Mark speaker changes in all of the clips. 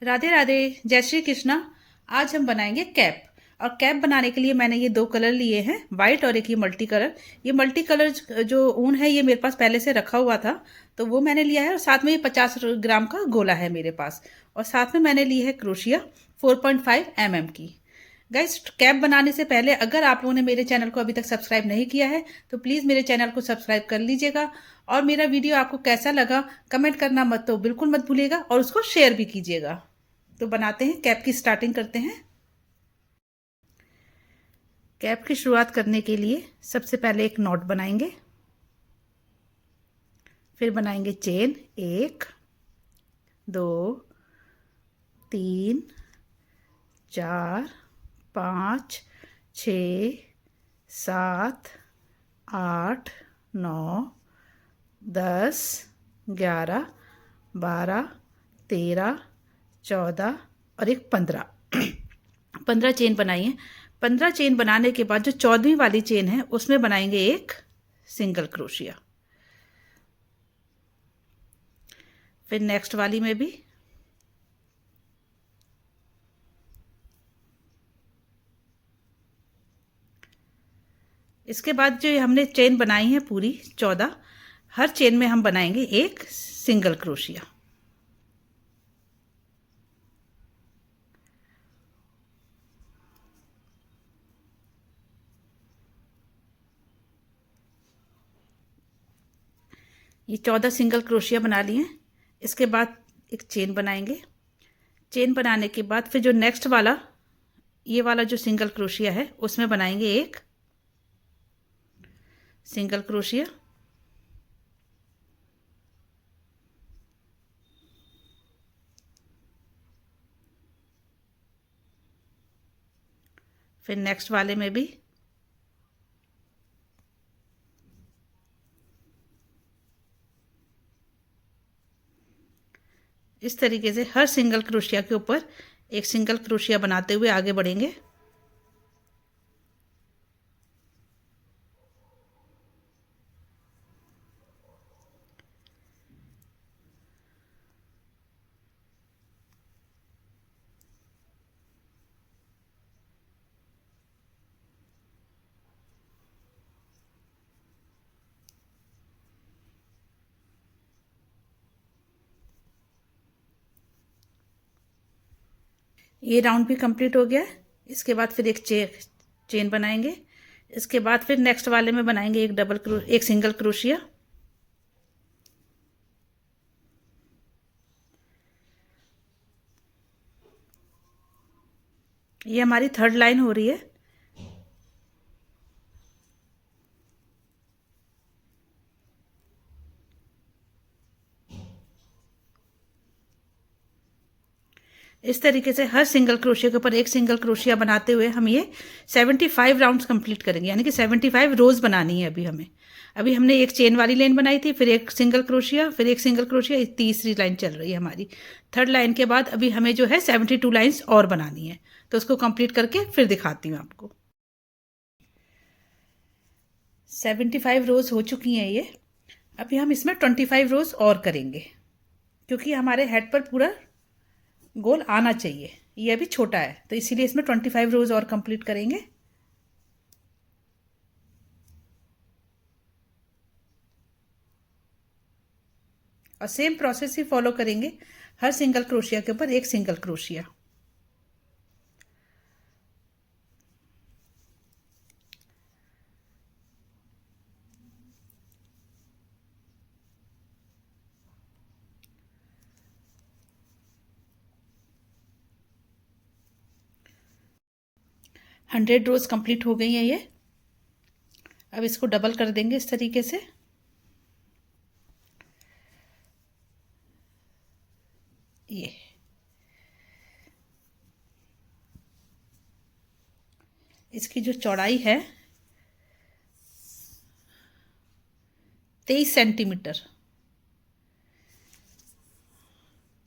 Speaker 1: राधे राधे, जय श्री कृष्णा। आज हम बनाएंगे कैप। और कैप बनाने के लिए मैंने ये दो कलर लिए हैं, वाइट और एक ये मल्टी कलर। ये मल्टी कलर जो ऊन है ये मेरे पास पहले से रखा हुआ था, तो वो मैंने लिया है। और साथ में ये 50 ग्राम का गोला है मेरे पास। और साथ में मैंने ली है क्रोशिया 4.5 mm की। गाइस, कैप बनाने से पहले अगर आप लोगों ने मेरे चैनल को अभी तक सब्सक्राइब नहीं किया है तो प्लीज़ मेरे चैनल को सब्सक्राइब कर लीजिएगा। और मेरा वीडियो आपको कैसा लगा कमेंट करना मत तो बिल्कुल मत भूलिएगा, और उसको शेयर भी कीजिएगा। तो बनाते हैं, कैप की स्टार्टिंग करते हैं। कैप की शुरुआत करने के लिए सबसे पहले एक नॉट बनाएंगे, फिर बनाएंगे चेन 1 2 3 4 5 6 7 8 9 10 11 12 13 14 और एक 15 15 चेन बनाई है। 15 चेन बनाने के बाद जो 14वीं वाली चेन है उसमें बनाएंगे एक सिंगल क्रोशिया। फिर नेक्स्ट वाली में भी इसके बाद जो हमने चेन बनाई है पूरी 14, हर चेन में हम बनाएंगे एक सिंगल क्रोशिया। ये 14 सिंगल क्रोशिया बना लिए हैं। इसके बाद एक चेन बनाएंगे। चेन बनाने के बाद फिर जो नेक्स्ट वाला ये वाला जो सिंगल क्रोशिया है उसमें बनाएंगे एक सिंगल क्रोशिया। फिर नेक्स्ट वाले में भी इस तरीके से हर सिंगल क्रोशिया के ऊपर एक सिंगल क्रोशिया बनाते हुए आगे बढ़ेंगे। ये राउंड भी कंप्लीट हो गया है। इसके बाद फिर एक चेन बनाएंगे। इसके बाद फिर नेक्स्ट वाले में बनाएंगे एक सिंगल क्रोशिया। ये हमारी थर्ड लाइन हो रही है। इस तरीके से हर सिंगल क्रोशिया के ऊपर एक सिंगल क्रोशिया बनाते हुए हम ये 75 राउंड्स कंप्लीट करेंगे, यानी कि 75 रोज बनानी है अभी हमें। अभी हमने एक चेन वाली लाइन बनाई थी, फिर एक सिंगल क्रोशिया, फिर एक सिंगल क्रोशिया, तीसरी लाइन चल रही है हमारी। थर्ड लाइन के बाद अभी हमें जो है 72 लाइन्स और बनानी है, तो उसको कंप्लीट करके फिर दिखाती हूँ आपको। 75 रोज हो चुकी हैं ये। अभी हम इसमें 25 रोज और करेंगे, क्योंकि हमारे हेड पर पूरा गोल आना चाहिए। ये अभी छोटा है तो इसीलिए इसमें 25 रोज और कंप्लीट करेंगे। और सेम प्रोसेस ही फॉलो करेंगे, हर सिंगल क्रोशिया के ऊपर एक सिंगल क्रोशिया। हंड्रेड रोज कंप्लीट हो गई हैं ये। अब इसको डबल कर देंगे इस तरीके से। ये इसकी जो चौड़ाई है 23 सेंटीमीटर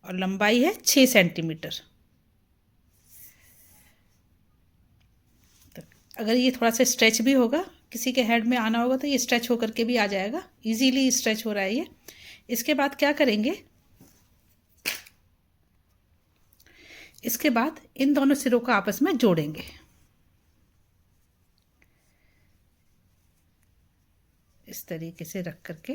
Speaker 1: और लंबाई है 6 सेंटीमीटर। तो अगर ये थोड़ा सा स्ट्रेच भी होगा, किसी के हेड में आना होगा तो ये स्ट्रेच होकर के भी आ जाएगा। इजीली स्ट्रेच हो रहा है ये। इसके बाद क्या करेंगे, इसके बाद इन दोनों सिरों को आपस में जोड़ेंगे। इस तरीके से रख करके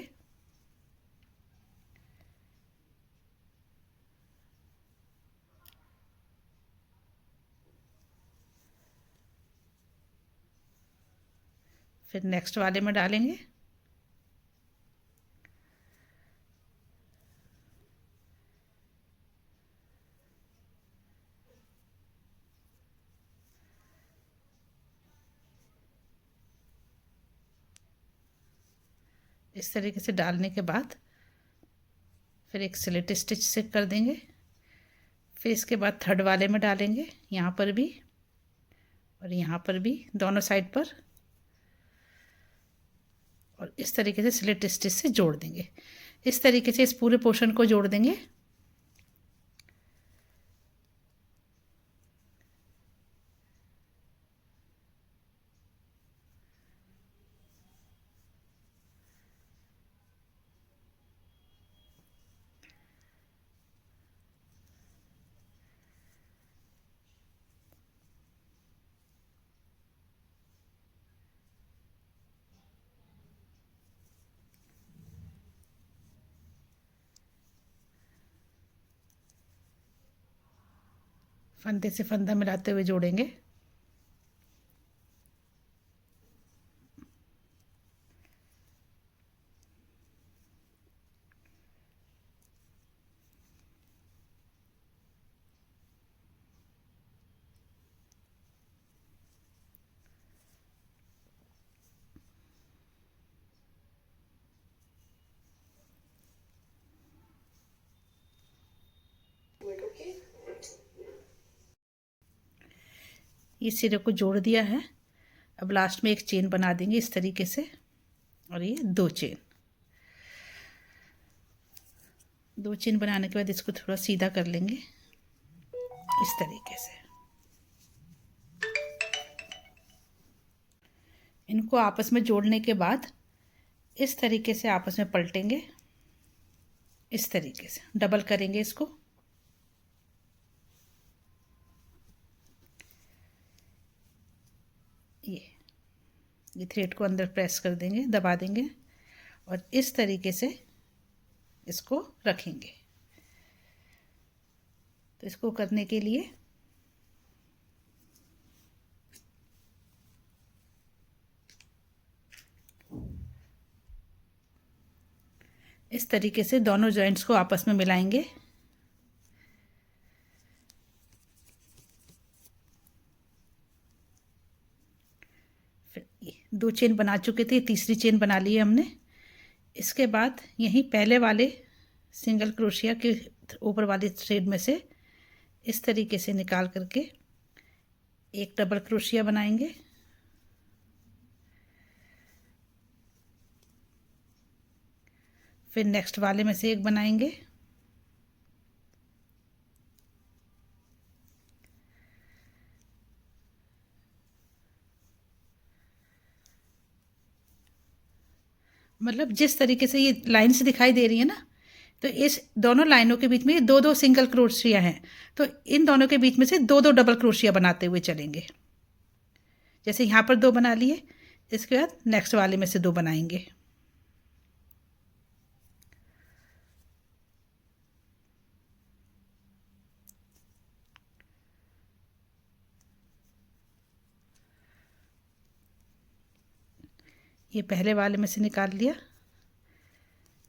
Speaker 1: फिर नेक्स्ट वाले में डालेंगे। इस तरीके से डालने के बाद फिर एक स्लिट स्टिच से कर देंगे। फिर इसके बाद थर्ड वाले में डालेंगे, यहाँ पर भी और यहाँ पर भी, दोनों साइड पर, और इस तरीके से स्लिट स्टिच से जोड़ देंगे। इस तरीके से इस पूरे पोर्शन को जोड़ देंगे। फंदे से फंदा मिलाते हुए जोड़ेंगे। ये सिरे को जोड़ दिया है। अब लास्ट में एक चेन बना देंगे इस तरीके से, और ये दो चेन बनाने के बाद इसको थोड़ा सीधा कर लेंगे इस तरीके से। इनको आपस में जोड़ने के बाद इस तरीके से आपस में पलटेंगे, इस तरीके से डबल करेंगे इसको। ये थ्रेड को अंदर प्रेस कर देंगे, दबा देंगे, और इस तरीके से इसको रखेंगे। तो इसको करने के लिए इस तरीके से दोनों जॉइंट्स को आपस में मिलाएंगे। फिर ये दो चेन बना चुके थे, तीसरी चेन बना ली है हमने। इसके बाद यहीं पहले वाले सिंगल क्रोशिया के ऊपर वाले थ्रेड में से इस तरीके से निकाल करके एक डबल क्रोशिया बनाएंगे। फिर नेक्स्ट वाले में से एक बनाएंगे, मतलब जिस तरीके से ये लाइन्स दिखाई दे रही है ना, तो इस दोनों लाइनों के बीच में ये दो दो सिंगल क्रोशिया हैं, तो इन दोनों के बीच में से दो दो डबल क्रोशिया बनाते हुए चलेंगे। जैसे यहाँ पर दो बना लिए, इसके बाद नेक्स्ट वाले में से दो बनाएंगे। ये पहले वाले में से निकाल लिया,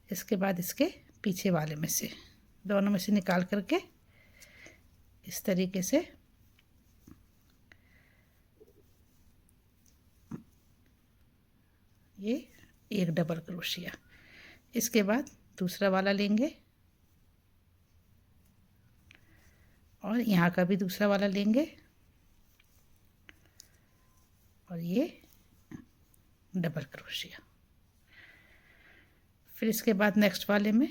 Speaker 1: इसके बाद इसके पीछे वाले में से, दोनों में से निकाल करके इस तरीके से ये एक डबल क्रोशिया। इसके बाद दूसरा वाला लेंगे और यहाँ का भी दूसरा वाला लेंगे, और ये डबल क्रोशिया। फिर इसके बाद नेक्स्ट वाले में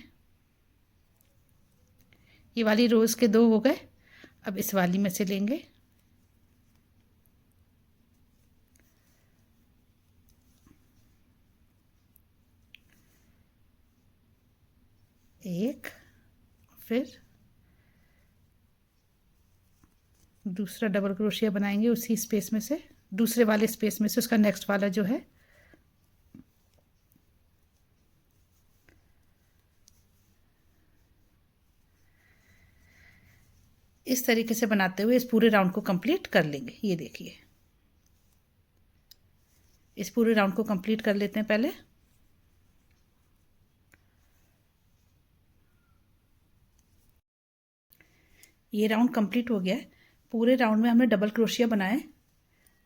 Speaker 1: ये वाली रोज़ के दो हो गए। अब इस वाली में से लेंगे, एक, फिर दूसरा डबल क्रोशिया बनाएंगे उसी स्पेस में से, दूसरे वाले स्पेस में से उसका नेक्स्ट वाला जो है। इस तरीके से बनाते हुए इस पूरे राउंड को कंप्लीट कर लेंगे। ये देखिए, इस पूरे राउंड को कंप्लीट कर लेते हैं पहले। ये राउंड कंप्लीट हो गया है। पूरे राउंड में हमने डबल क्रोशिया बनाए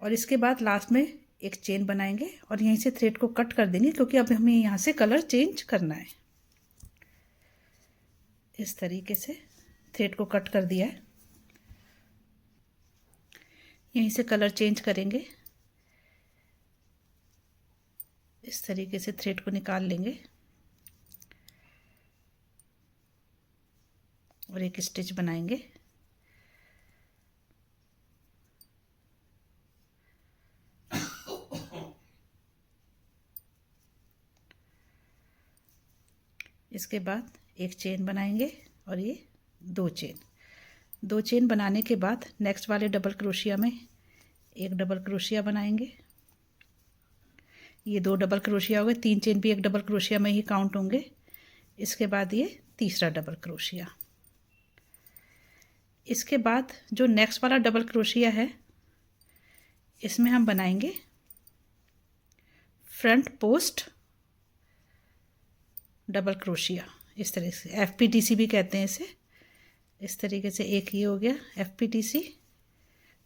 Speaker 1: और इसके बाद लास्ट में एक चेन बनाएंगे और यहीं से थ्रेड को कट कर देंगे, क्योंकि अब हमें यहाँ से कलर चेंज करना है। इस तरीके से थ्रेड को कट कर दिया है, यहीं से कलर चेंज करेंगे। इस तरीके से थ्रेड को निकाल लेंगे और एक स्टिच बनाएंगे। इसके बाद एक चेन बनाएंगे और ये दो चेन बनाने के बाद नेक्स्ट वाले डबल क्रोशिया में एक डबल क्रोशिया बनाएंगे। ये दो डबल क्रोशिया हो गए, 3 चेन भी एक डबल क्रोशिया में ही काउंट होंगे। इसके बाद ये तीसरा डबल क्रोशिया। इसके बाद जो नेक्स्ट वाला डबल क्रोशिया है इसमें हम बनाएंगे फ्रंट पोस्ट डबल क्रोशिया। इस तरह से FPTC भी कहते हैं इसे। इस तरीके से एक ये हो गया FPTC,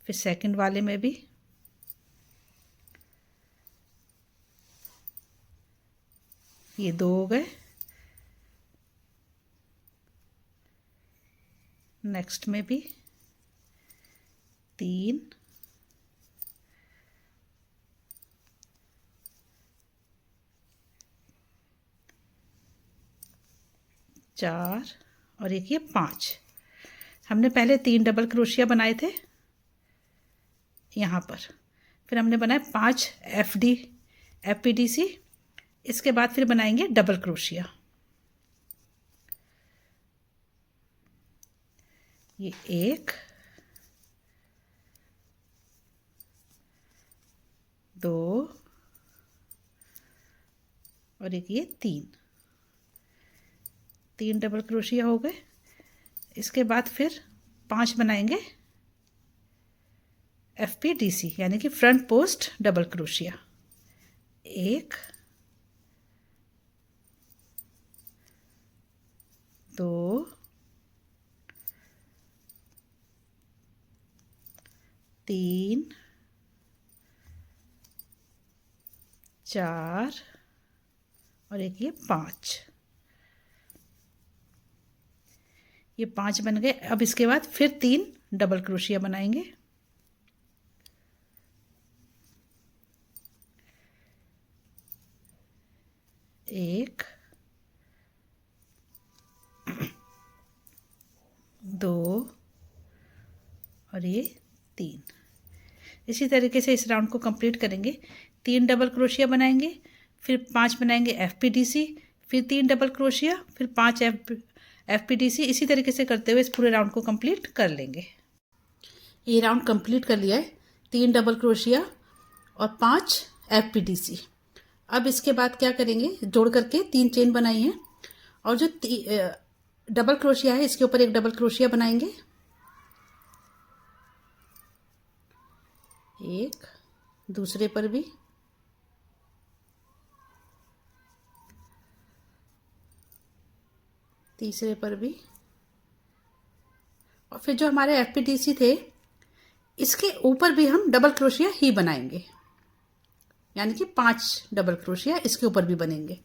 Speaker 1: फिर सेकंड वाले में भी ये 2 हो गए, नेक्स्ट में भी 3, 4 और एक ये 5। हमने पहले 3 डबल क्रोशिया बनाए थे यहाँ पर, फिर हमने बनाए 5 FPTC। इसके बाद फिर बनाएंगे डबल क्रोशिया। ये 1, 2 और एक ये 3 डबल क्रोशिया हो गए। इसके बाद फिर 5 बनाएंगे FPTC यानी कि फ्रंट पोस्ट डबल क्रोशिया। 1, 2, 3, 4 और एक ये 5। ये 5 बन गए। अब इसके बाद फिर 3 डबल क्रोशिया बनाएंगे। 1, 2 और ये 3। इसी तरीके से इस राउंड को कंप्लीट करेंगे। 3 डबल क्रोशिया बनाएंगे, फिर 5 बनाएंगे FPTC, फिर 3 डबल क्रोशिया, फिर 5 FPTC। इसी तरीके से करते हुए इस पूरे राउंड को कंप्लीट कर लेंगे। ये राउंड कंप्लीट कर लिया है, 3 डबल क्रोशिया और 5 FPTC। अब इसके बाद क्या करेंगे, जोड़ करके 3 चेन बनाई हैं और जो डबल क्रोशिया है इसके ऊपर एक डबल क्रोशिया बनाएंगे। 1, दूसरे पर भी, तीसरे पर भी, और फिर जो हमारे FPTC थे इसके ऊपर भी हम डबल क्रोशिया ही बनाएंगे, यानी कि 5 डबल क्रोशिया इसके ऊपर भी बनेंगे।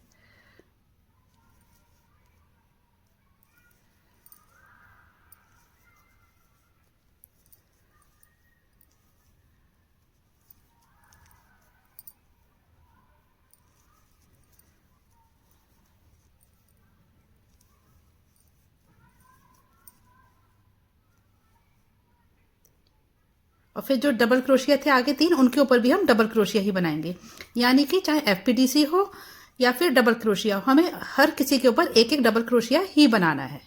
Speaker 1: और फिर जो डबल क्रोशिया थे आगे 3 उनके ऊपर भी हम डबल क्रोशिया ही बनाएंगे, यानी कि चाहे FPTC हो या फिर डबल क्रोशिया हो, हमें हर किसी के ऊपर एक एक डबल क्रोशिया ही बनाना है।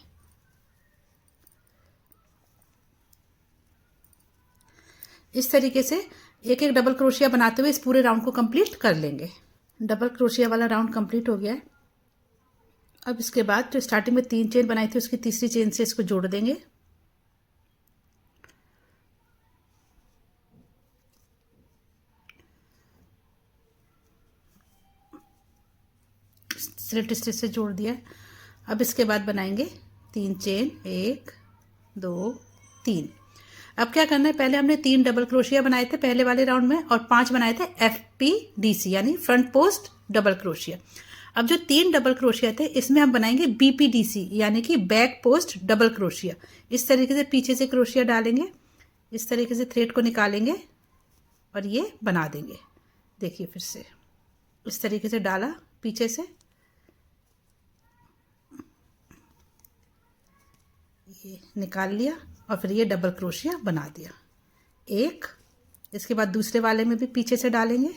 Speaker 1: इस तरीके से एक एक डबल क्रोशिया बनाते हुए इस पूरे राउंड को कंप्लीट कर लेंगे। डबल क्रोशिया वाला राउंड कंप्लीट हो गया है। अब इसके बाद जो स्टार्टिंग में 3 चेन बनाई थी उसकी तीसरी चेन से इसको जोड़ देंगे। स्लिट स्टिच से जोड़ दिया। अब इसके बाद बनाएंगे 3 चेन, 1 2 3। अब क्या करना है, पहले हमने 3 डबल क्रोशिया बनाए थे पहले वाले राउंड में और 5 बनाए थे FPDC यानी फ्रंट पोस्ट डबल क्रोशिया। अब जो 3 डबल क्रोशिया थे इसमें हम बनाएंगे BPDC यानी कि बैक पोस्ट डबल क्रोशिया। इस तरीके से पीछे से क्रोशिया डालेंगे, इस तरीके से थ्रेड को निकालेंगे और ये बना देंगे। देखिए फिर से इस तरीके से डाला, पीछे से ये निकाल लिया और फिर ये डबल क्रोशिया बना दिया एक। इसके बाद दूसरे वाले में भी पीछे से डालेंगे,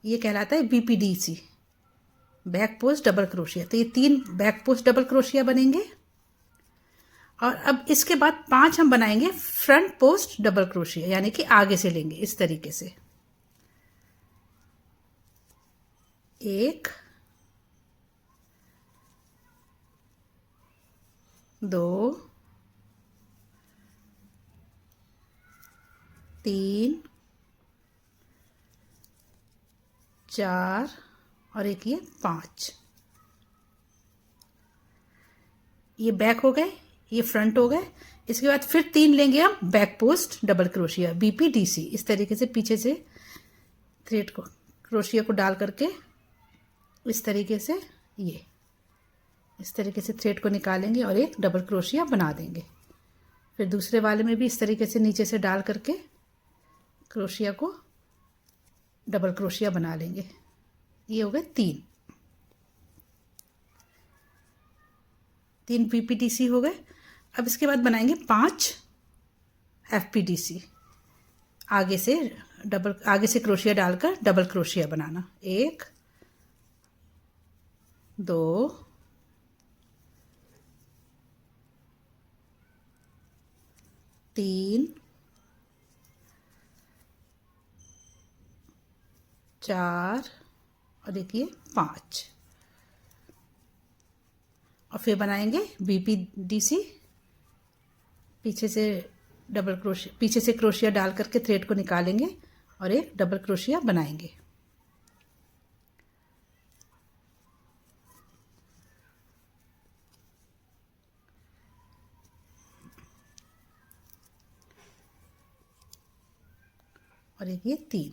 Speaker 1: ये कहलाता है BPDC back post double crochet. तो ये 3 बैक पोस्ट डबल क्रोशिया बनेंगे। और अब इसके बाद 5 हम बनाएंगे फ्रंट पोस्ट डबल क्रोशिया यानी कि आगे से लेंगे इस तरीके से 1 2 3 4 और एक ये 5। ये बैक हो गए, ये फ्रंट हो गए। इसके बाद फिर 3 लेंगे हम back post double crochet BPDC। इस तरीके से पीछे से थ्रेड को क्रोशिया को डाल करके इस तरीके से ये इस तरीके से थ्रेड को निकालेंगे और एक डबल क्रोशिया बना देंगे। फिर दूसरे वाले में भी इस तरीके से नीचे से डाल करके क्रोशिया को डबल क्रोशिया बना लेंगे। ये हो गए 3 BPDC हो गए। अब इसके बाद बनाएंगे 5 FPDC। आगे से क्रोशिया डालकर डबल क्रोशिया बनाना 1 2 3 4 और देखिए 5। और फिर बनाएंगे BPDC। पीछे से क्रोशिया डाल करके थ्रेड को निकालेंगे और एक डबल क्रोशिया बनाएंगे। और एक ये 3।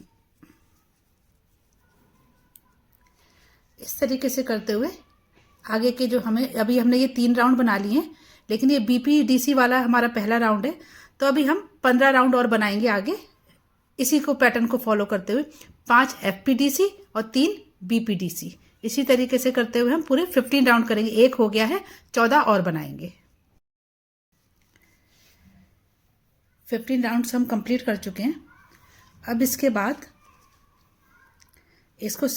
Speaker 1: इस तरीके से करते हुए आगे के जो अभी हमने ये 3 राउंड बना लिए हैं, लेकिन ये BPDC वाला हमारा पहला राउंड है। तो अभी हम 15 राउंड और बनाएंगे आगे इसी को पैटर्न को फॉलो करते हुए। 5 FPDC और 3 BPDC। इसी तरीके से करते हुए हम पूरे 15 राउंड करेंगे। एक हो गया है, 14 और बनाएंगे। 15 राउंड्स हम कंप्लीट कर चुके हैं। अब इसके बाद इसको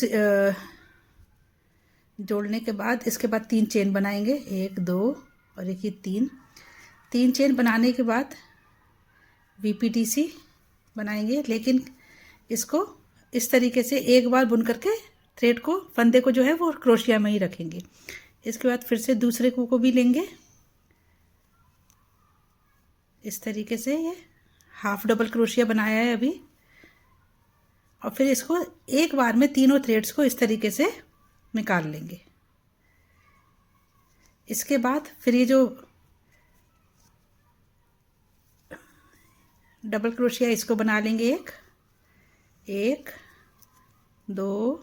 Speaker 1: जोड़ने के बाद इसके बाद 3 चेन बनाएंगे, 1 2 और एक ये 3 चेन बनाने के बाद BPDC बनाएंगे। लेकिन इसको इस तरीके से एक बार बुन करके थ्रेड को फंदे को जो है वो क्रोशिया में ही रखेंगे। इसके बाद फिर से दूसरे को भी लेंगे इस तरीके से। ये हाफ डबल क्रोशिया बनाया है अभी। और फिर इसको एक बार में तीनों थ्रेड्स को इस तरीके से निकाल लेंगे। इसके बाद फिर ये जो डबल क्रोशिया इसको बना लेंगे 1 2।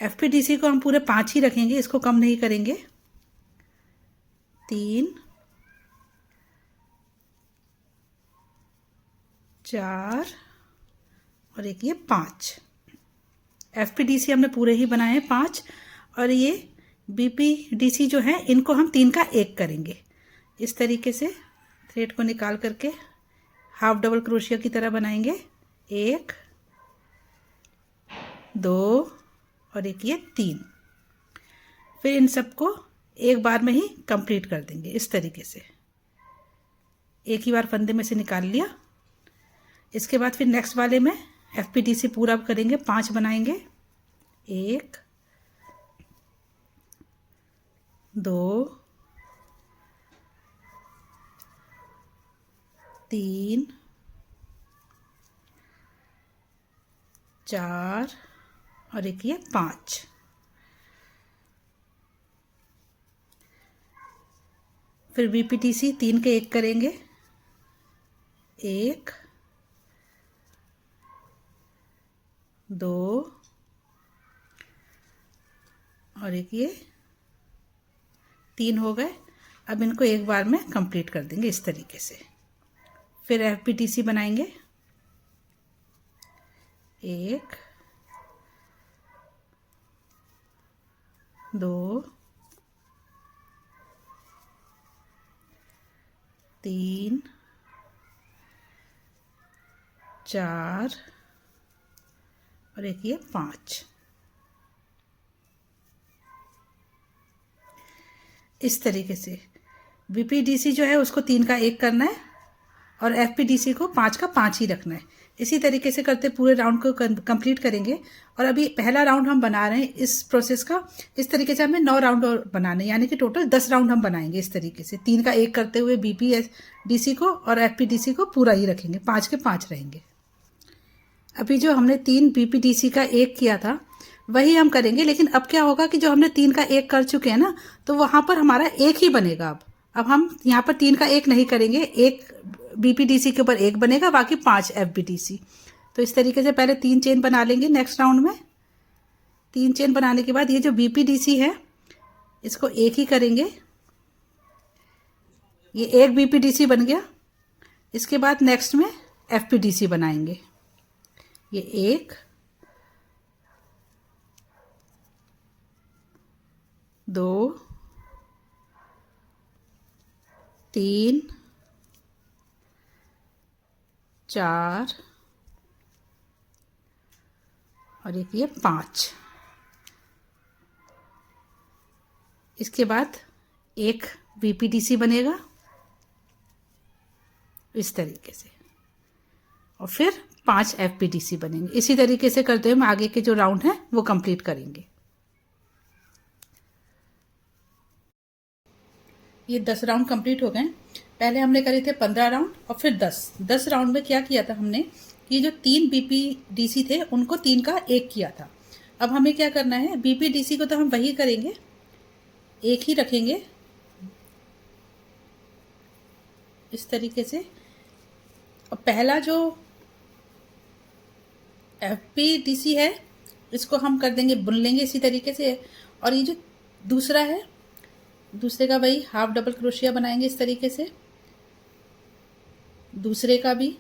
Speaker 1: FPDC को हम पूरे 5 ही रखेंगे, इसको कम नहीं करेंगे। 3 4 और एक ये 5। FPDC हमने पूरे ही बनाए हैं 5। और ये BPDC जो है इनको हम 3 का 1 करेंगे। इस तरीके से थ्रेड को निकाल करके हाफ डबल क्रोशिया की तरह बनाएंगे। 1 2 और एक ये 3। फिर इन सबको एक बार में ही कंप्लीट कर देंगे इस तरीके से। एक ही बार फंदे में से निकाल लिया। इसके बाद फिर नेक्स्ट वाले में FPDC पूरा करेंगे, 5 बनाएंगे। 1 2 3 4 और एक ये 5। फिर BPDC 3 के 1 करेंगे। 1 2 और एक ये 3 हो गए। अब इनको एक बार में कंप्लीट कर देंगे इस तरीके से। फिर FPDC बनाएंगे। 1 2 3 4 और एक ये 5। इस तरीके से BPDC जो है उसको 3 का 1 करना है और FPDC को 5 का 5 ही रखना है। इसी तरीके से करते पूरे राउंड को कंप्लीट करेंगे। और अभी पहला राउंड हम बना रहे हैं इस प्रोसेस का। इस तरीके से हमें 9 राउंड और बनाने, यानी कि टोटल 10 राउंड हम बनाएंगे इस तरीके से। 3 का 1 करते हुए BPDC को और FPDC को पूरा ही रखेंगे, 5 के 5 रहेंगे। अभी जो हमने 3 BPDC का 1 किया था वही हम करेंगे, लेकिन अब क्या होगा कि जो हमने 3 का 1 कर चुके हैं ना, तो वहाँ पर हमारा 1 ही बनेगा। अब हम यहाँ पर 3 का 1 नहीं करेंगे, 1 BPDC के ऊपर 1 बनेगा, बाकी 5 FPDC। तो इस तरीके से पहले 3 चेन बना लेंगे। नेक्स्ट राउंड में 3 चेन बनाने के बाद ये जो BPDC है इसको 1 ही करेंगे। ये 1 BPDC बन गया। इसके बाद नेक्स्ट में FPDC बनाएंगे। ये 1 2 3 4 और एक ये 5। इसके बाद 1 BPDC बनेगा इस तरीके से, और फिर 5 FPDC बनेंगे। इसी तरीके से करते हुए हम आगे के जो राउंड हैं वो कंप्लीट करेंगे। ये 10 राउंड कंप्लीट हो गए। पहले हमने करे थे 15 राउंड और फिर 10 राउंड में क्या किया था हमने कि जो 3 BPDC थे उनको 3 का 1 किया था। अब हमें क्या करना है, BPDC को तो हम वही करेंगे, 1 ही रखेंगे इस तरीके से। और पहला जो FPDC है इसको हम कर देंगे, बुन लेंगे इसी तरीके से। और ये जो दूसरा है, दूसरे का वही हाफ डबल क्रोशिया बनाएंगे इस तरीके से, दूसरे का भी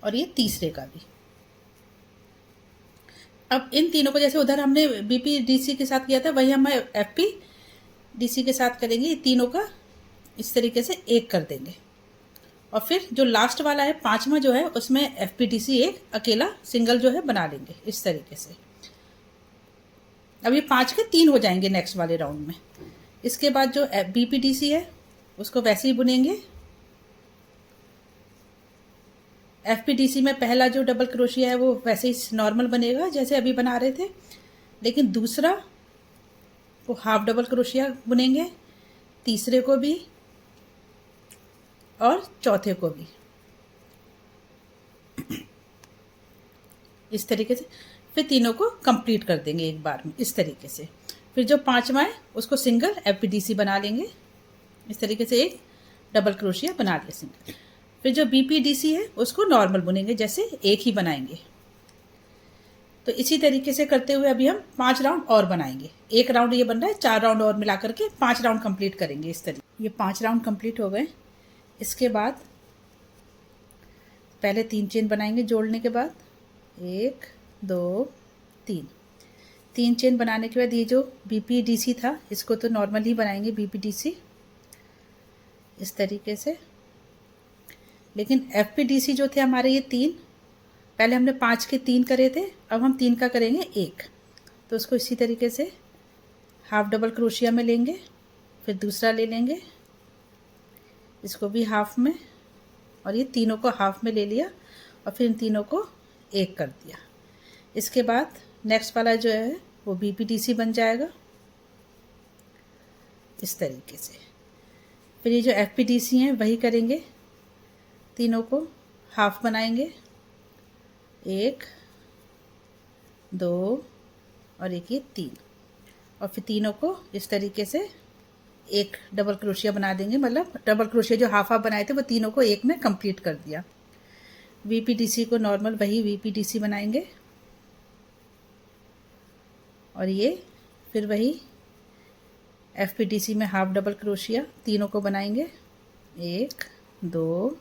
Speaker 1: और ये तीसरे का भी। अब इन तीनों को जैसे उधर हमने BPDC के साथ किया था वही हम FPDC के साथ करेंगे। ये तीनों का इस तरीके से 1 कर देंगे। और फिर जो लास्ट वाला है 5वां जो है उसमें FPDC 1 अकेला सिंगल जो है बना लेंगे इस तरीके से। अब ये 5 के 3 हो जाएंगे नेक्स्ट वाले राउंड में। इसके बाद जो BPDC है उसको वैसे ही बुनेंगे। FPDC में पहला जो डबल क्रोशिया है वो वैसे ही नॉर्मल बनेगा जैसे अभी बना रहे थे, लेकिन दूसरा वो हाफ डबल क्रोशिया बुनेंगे, तीसरे को भी और चौथे को भी इस तरीके से। फिर तीनों को कंप्लीट कर देंगे एक बार में इस तरीके से। फिर जो 5वां है उसको सिंगल FPDC बना लेंगे इस तरीके से, एक डबल क्रोशिया बना लिया सिंगल। फिर जो BPDC है उसको नॉर्मल बुनेंगे जैसे 1 ही बनाएंगे। तो इसी तरीके से करते हुए अभी हम 5 राउंड और बनाएंगे। 1 राउंड ये बन रहा है, 4 राउंड और मिला करके 5 राउंड कंप्लीट करेंगे इस तरीके। ये 5 राउंड कंप्लीट हो गए। इसके बाद पहले 3 चेन बनाएंगे जोड़ने के बाद, 1 2 3 चेन बनाने के बाद ये जो BPDC था इसको तो नॉर्मल ही बनाएंगे BPDC इस तरीके से। लेकिन FPDC जो थे हमारे ये 3, पहले हमने 5 के 3 करे थे, अब हम 3 का करेंगे 1। तो उसको इसी तरीके से हाफ डबल क्रोशिया में लेंगे, फिर दूसरा ले लेंगे इसको भी हाफ में, और ये तीनों को हाफ में ले लिया और फिर इन तीनों को एक कर दिया। इसके बाद नेक्स्ट वाला जो है वो BPTC बन जाएगा इस तरीके से। फिर ये जो FPTC हैं वही करेंगे, तीनों को हाफ बनाएंगे, 1 2 और एक ये 3, और फिर तीनों को इस तरीके से एक डबल क्रोशिया बना देंगे, मतलब डबल क्रोशिया जो हाफ हाफ बनाए थे वो तीनों को एक में कंप्लीट कर दिया। VPTC को नॉर्मल वही VPTC बनाएंगे, और ये फिर वही FPTC में हाफ डबल क्रोशिया तीनों को बनाएंगे, 1 2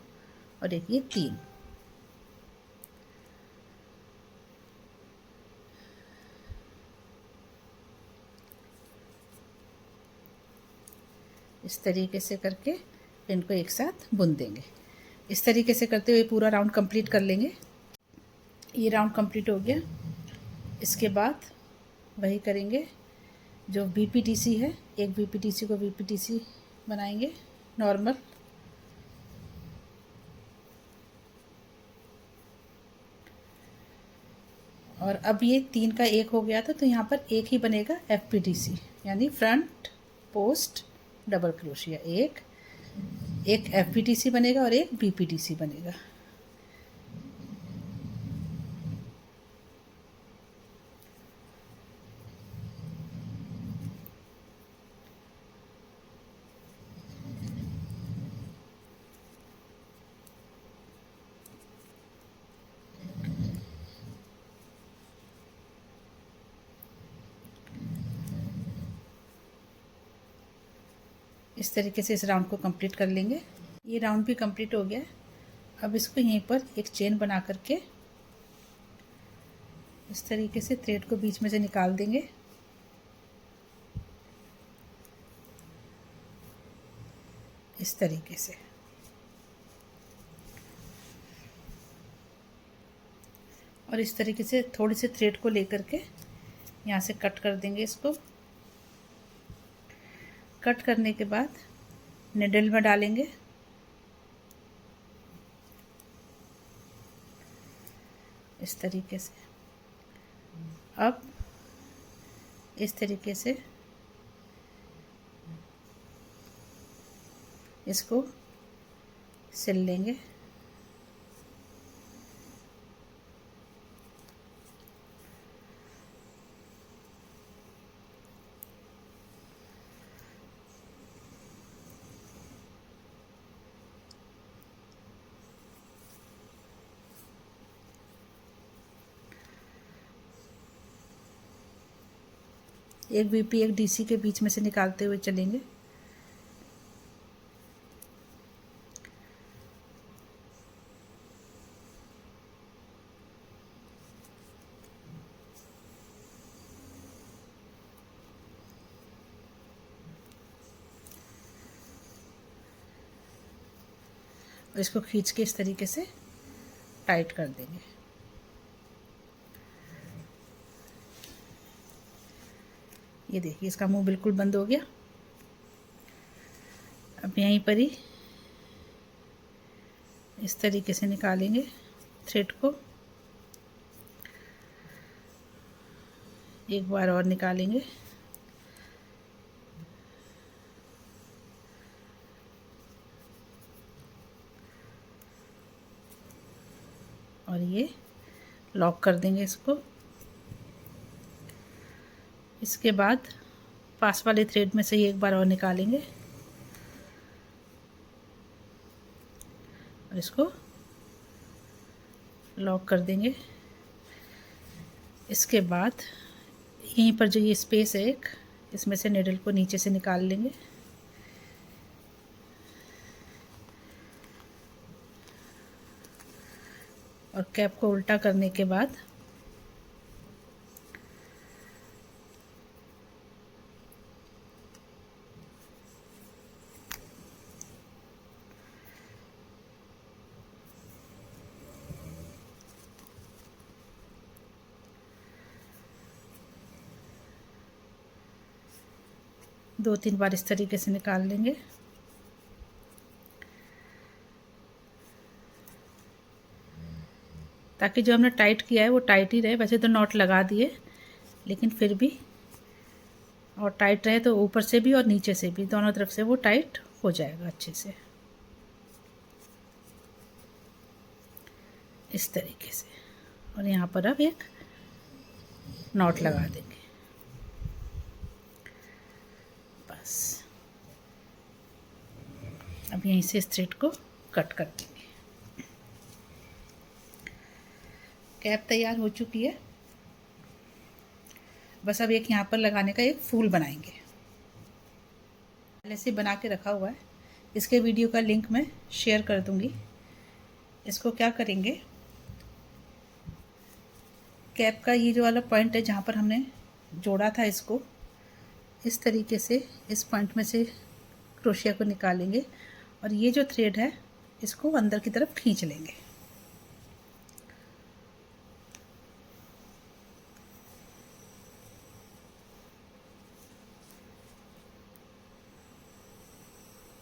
Speaker 1: और एक ये 3। इस तरीके से करके इनको एक साथ बुन देंगे। इस तरीके से करते हुए पूरा राउंड कंप्लीट कर लेंगे। ये राउंड कंप्लीट हो गया। इसके बाद वही करेंगे जो BPTC है, एक BPTC को BPTC बनाएंगे नॉर्मल, और अब ये 3 का एक हो गया था तो यहाँ पर एक ही बनेगा FPTC, यानी फ्रंट पोस्ट डबल क्रोशिया। एक FPTC बनेगा और एक BPTC बनेगा। इस तरीके से इस राउंड को कंप्लीट कर लेंगे। ये राउंड भी कंप्लीट हो गया। अब इसको यहीं पर एक चेन बना करके इस तरीके से थ्रेड को बीच में से निकाल देंगे। इस तरीके से और इस तरीके से थोड़ी सी थ्रेड को लेकर के यहाँ से कट कर देंगे। इसको कट करने के बाद निडल में डालेंगे, इस तरीके से। अब इस तरीके से इसको सिल लेंगे। एक VP एक DC के बीच में से निकालते हुए चलेंगे। और इसको खींच के इस तरीके से टाइट कर देंगे। ये देखिए इसका मुंह बिल्कुल बंद हो गया। अब यहीं पर ही इस तरीके से निकालेंगे थ्रेड को, एक बार और निकालेंगे। और ये लॉक कर देंगे इसको। इसके बाद पास वाले थ्रेड में से ही एक बार और निकालेंगे और इसको लॉक कर देंगे। इसके बाद यहीं पर जो ये स्पेस है एक, इसमें से निडल को नीचे से निकाल लेंगे। और कैप को उल्टा करने के बाद दो तीन बार इस तरीके से निकाल लेंगे। ताकि जो हमने टाइट किया है वो टाइट ही रहे। वैसे तो नॉट लगा दिए, लेकिन फिर भी और टाइट रहे तो ऊपर से भी और नीचे से भी दोनों तरफ से वो टाइट हो जाएगा अच्छे से, इस तरीके से। और यहाँ पर अब एक नॉट लगा देंगे बस। अब यहीं से इस थ्रेड को कट कर देंगे। कैप तैयार हो चुकी है। बस अब एक यहाँ पर लगाने का एक फूल बनाएंगे। पहले से बना के रखा हुआ है, इसके वीडियो का लिंक मैं शेयर कर दूंगी। इसको क्या करेंगे, कैप का ये जो वाला पॉइंट है जहाँ पर हमने जोड़ा था, इसको इस तरीके से इस पॉइंट में से क्रोशिया को निकालेंगे और ये जो थ्रेड है इसको अंदर की तरफ खींच लेंगे।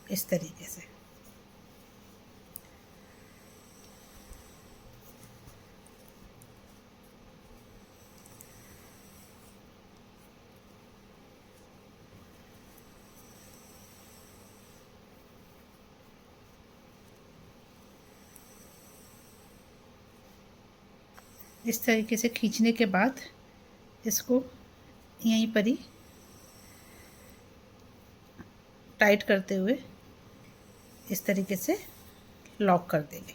Speaker 1: इस तरीके से खींचने के बाद इसको यहीं पर ही टाइट करते हुए इस तरीके से लॉक कर देंगे।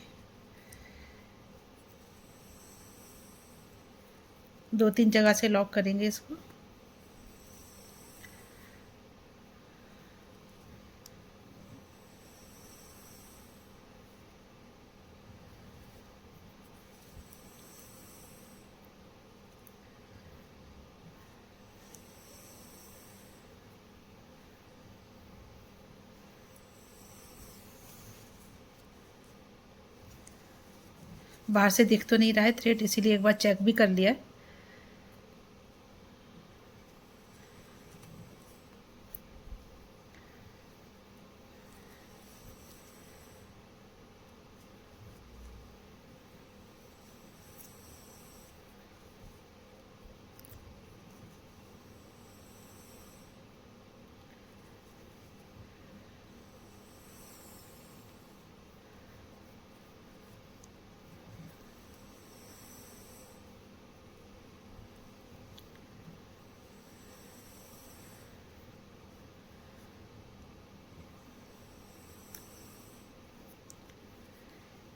Speaker 1: 2-3 जगह से लॉक करेंगे इसको। बाहर से दिख तो नहीं रहा है थ्रेड, इसीलिए एक बार चेक भी कर लिया है।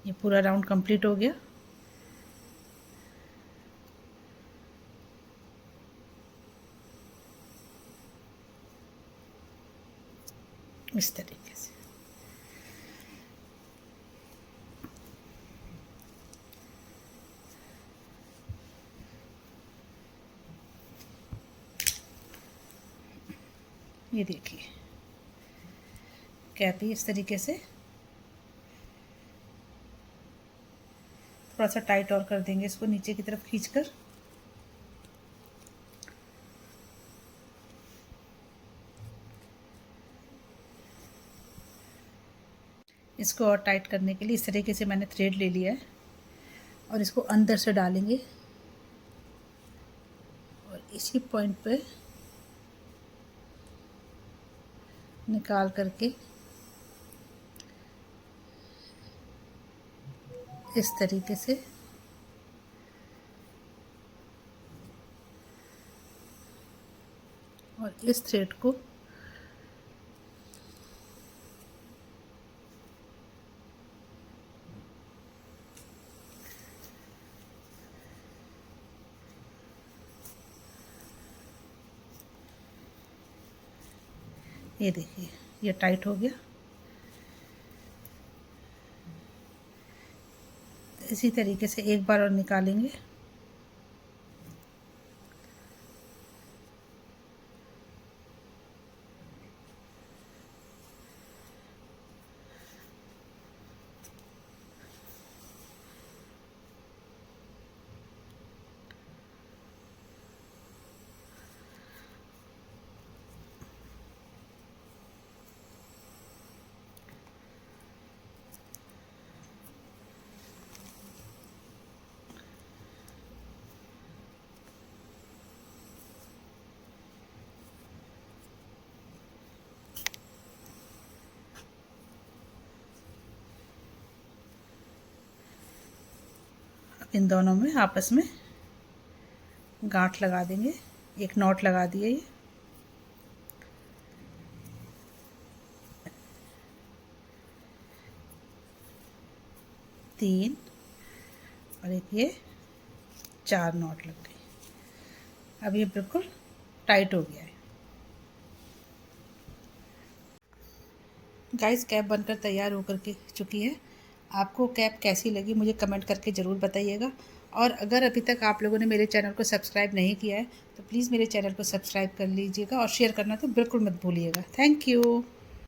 Speaker 1: ये पूरा राउंड कंप्लीट हो गया। इस तरीके से ये देखिए कैप ही इस तरीके से थोड़ा सा टाइट और कर देंगे इसको नीचे की तरफ खींचकर। इसको और टाइट करने के लिए इस तरीके से मैंने थ्रेड ले लिया है और इसको अंदर से डालेंगे और इसी पॉइंट पे निकाल करके इस तरीके से और इस थ्रेड को ये देखिए ये टाइट हो गया। इसी तरीके से एक बार और निकालेंगे। इन दोनों में आपस में गांठ लगा देंगे। एक नॉट लगा दिए ये। तीन और एक ये 4 नॉट लग गई। अब ये बिल्कुल टाइट हो गया है। गाइस कैप बनकर तैयार होकर के चुकी है। आपको कैप कैसी लगी मुझे कमेंट करके ज़रूर बताइएगा। और अगर अभी तक आप लोगों ने मेरे चैनल को सब्सक्राइब नहीं किया है तो प्लीज़ मेरे चैनल को सब्सक्राइब कर लीजिएगा और शेयर करना तो बिल्कुल मत भूलिएगा। Thank you.